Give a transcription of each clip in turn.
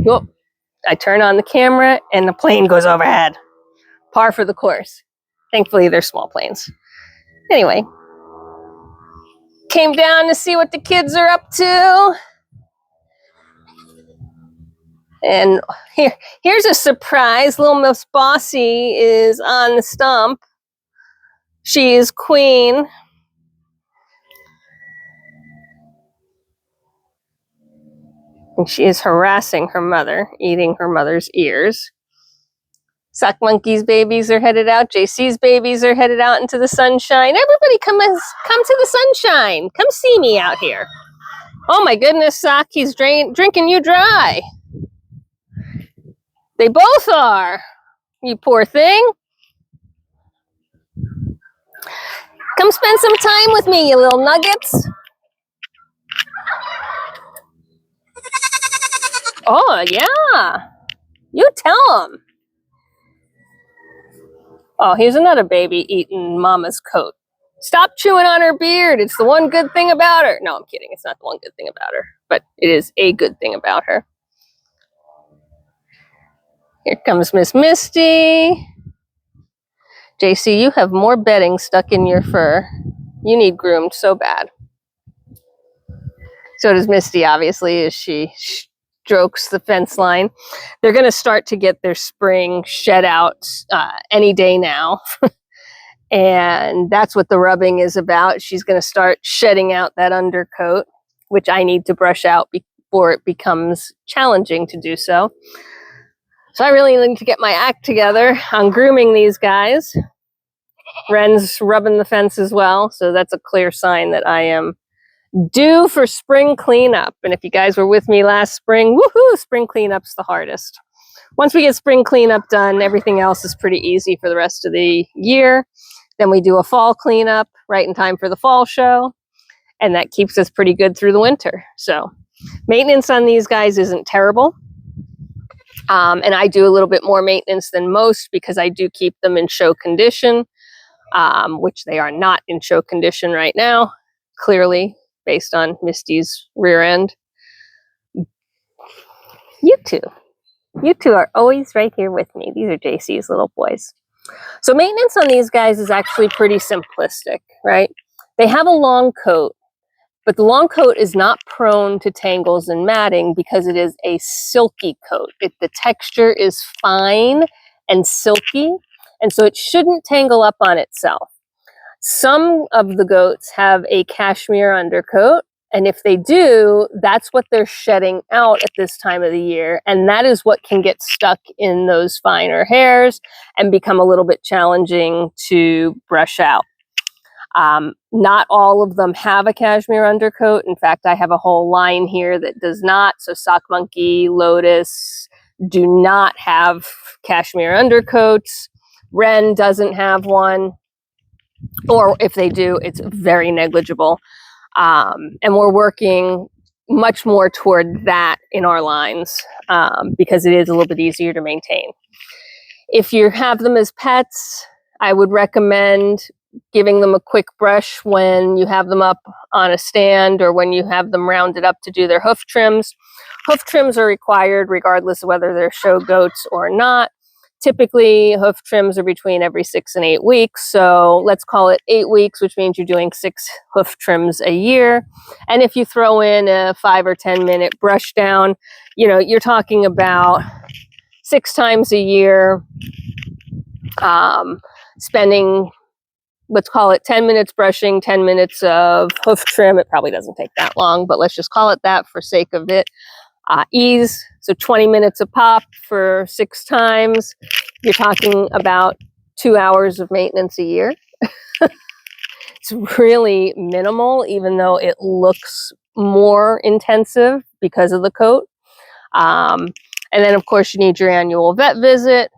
Whoop. I turn on the camera and the plane goes overhead. Par for the course. Thankfully, they're small planes. Anyway, came down to see what the kids are up to. And here's a surprise. Little Miss Bossy is on the stump. She is queen. And she is harassing her mother, eating her mother's ears. Sock Monkey's babies are headed out. JC's babies are headed out into the sunshine. Everybody come to the sunshine. Come see me out here. Oh my goodness, Sock, he's drinking you dry. They both are. You poor thing. Come spend some time with me, you little nuggets. Oh, yeah. You tell him. Oh, here's another baby eating mama's coat. Stop chewing on her beard. It's the one good thing about her. No, I'm kidding. It's not the one good thing about her, but it is a good thing about her. Here comes Miss Misty. JC, you have more bedding stuck in your fur. You need groomed so bad. So does Misty, obviously, as she strokes the fence line. They're going to start to get their spring shed out any day now. And that's what the rubbing is about. She's going to start shedding out that undercoat, which I need to brush out before it becomes challenging to do so. So I really need to get my act together on grooming these guys. Ren's rubbing the fence as well, so that's a clear sign that I am due for spring cleanup. And if you guys were with me last spring, woohoo, spring cleanup's the hardest. Once we get spring cleanup done, everything else is pretty easy for the rest of the year. Then we do a fall cleanup right in time for the fall show, and that keeps us pretty good through the winter. So maintenance on these guys isn't terrible. And I do a little bit more maintenance than most because I do keep them in show condition, which they are not in show condition right now, clearly, based on Misty's rear end. You two are always right here with me. These are JC's little boys. So maintenance on these guys is actually pretty simplistic, right? They have a long coat, but the long coat is not prone to tangles and matting because it is a silky coat. The texture is fine and silky, and so it shouldn't tangle up on itself. Some of the goats have a cashmere undercoat, and if they do, that's what they're shedding out at this time of the year, and that is what can get stuck in those finer hairs and become a little bit challenging to brush out. Not all of them have a cashmere undercoat. In fact, I have a whole line here that does not. So Sock Monkey, Lotus do not have cashmere undercoats. Ren doesn't have one. Or if they do, it's very negligible. And we're working much more toward that in our lines because it is a little bit easier to maintain. If you have them as pets, I would recommend giving them a quick brush when you have them up on a stand or when you have them rounded up to do their hoof trims. Hoof trims are required regardless of whether they're show goats or not. Typically, hoof trims are between every 6 and 8 weeks. So let's call it 8 weeks, which means you're doing 6 hoof trims a year. And if you throw in a 5 or 10 minute brush down, you're talking about 6 times a year, spending, let's call it 10 minutes brushing, 10 minutes of hoof trim. It probably doesn't take that long, but let's just call it that for sake of it. Ease, so 20 minutes a pop for 6 times. You're talking about 2 hours of maintenance a year. It's really minimal, even though it looks more intensive because of the coat. And then, of course, you need your annual vet visit.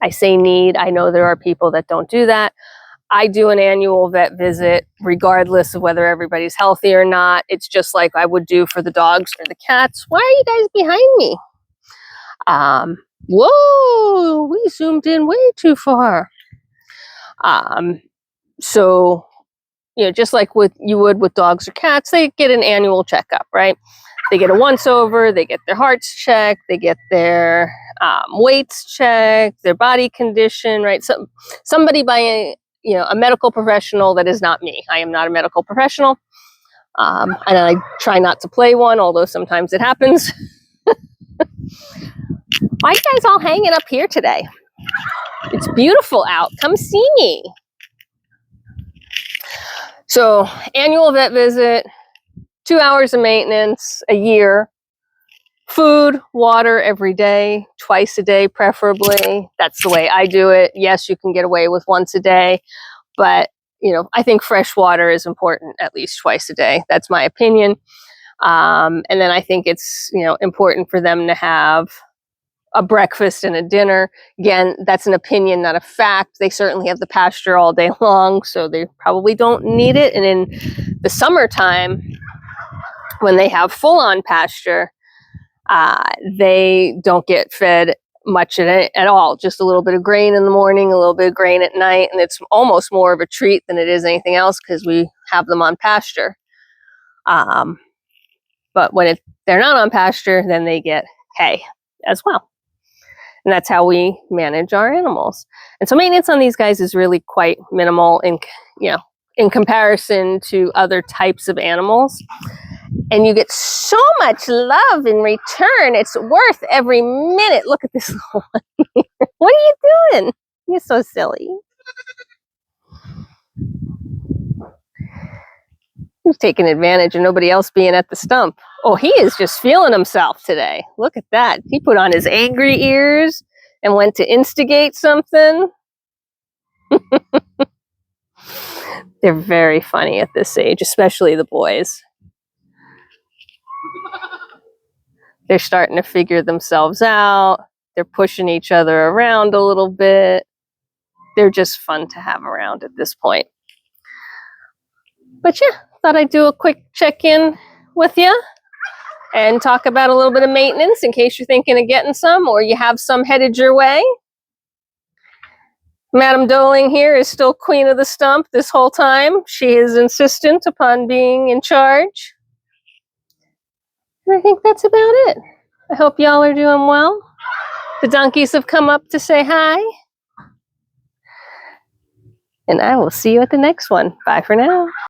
I say need. I know there are people that don't do that. I do an annual vet visit regardless of whether everybody's healthy or not. It's just like I would do for the dogs or the cats. Why are you guys behind me? Whoa, we zoomed in way too far. So you know, just like with you would with dogs or cats, they get an annual checkup, right? They get a once over, they get their hearts checked, they get their weights checked, their body condition, right? So somebody by a medical professional that is not me. I am not a medical professional, and I try not to play one, although sometimes it happens. Why are you guys all hanging up here today? It's beautiful out. Come see me. So, annual vet visit, 2 hours of maintenance a year, food, water every day, twice a day preferably. That's the way I do it. Yes, you can get away with once a day, but I think fresh water is important at least twice a day. That's my opinion. And then I think it's important for them to have a breakfast and a dinner. Again, that's an opinion, not a fact. They certainly have the pasture all day long, so they probably don't need it. And in the summertime, when they have full-on pasture, they don't get fed much at all. Just a little bit of grain in the morning, a little bit of grain at night, and it's almost more of a treat than it is anything else because we have them on pasture. But when they're not on pasture, then they get hay as well. And that's how we manage our animals. And so maintenance on these guys is really quite minimal in comparison to other types of animals. And you get so much love in return. It's worth every minute. Look at this little one. What are you doing? You're so silly. He's taking advantage of nobody else being at the stump. Oh, he is just feeling himself today. Look at that. He put on his angry ears and went to instigate something. They're very funny at this age, especially the boys. They're starting to figure themselves out. They're pushing each other around a little bit. They're just fun to have around at this point. But yeah, thought I'd do a quick check-in with you and talk about a little bit of maintenance in case you're thinking of getting some or you have some headed your way. Madam Doling here is still queen of the stump this whole time. She is insistent upon being in charge. And I think that's about it. I hope y'all are doing well. The donkeys have come up to say hi. And I will see you at the next one. Bye for now.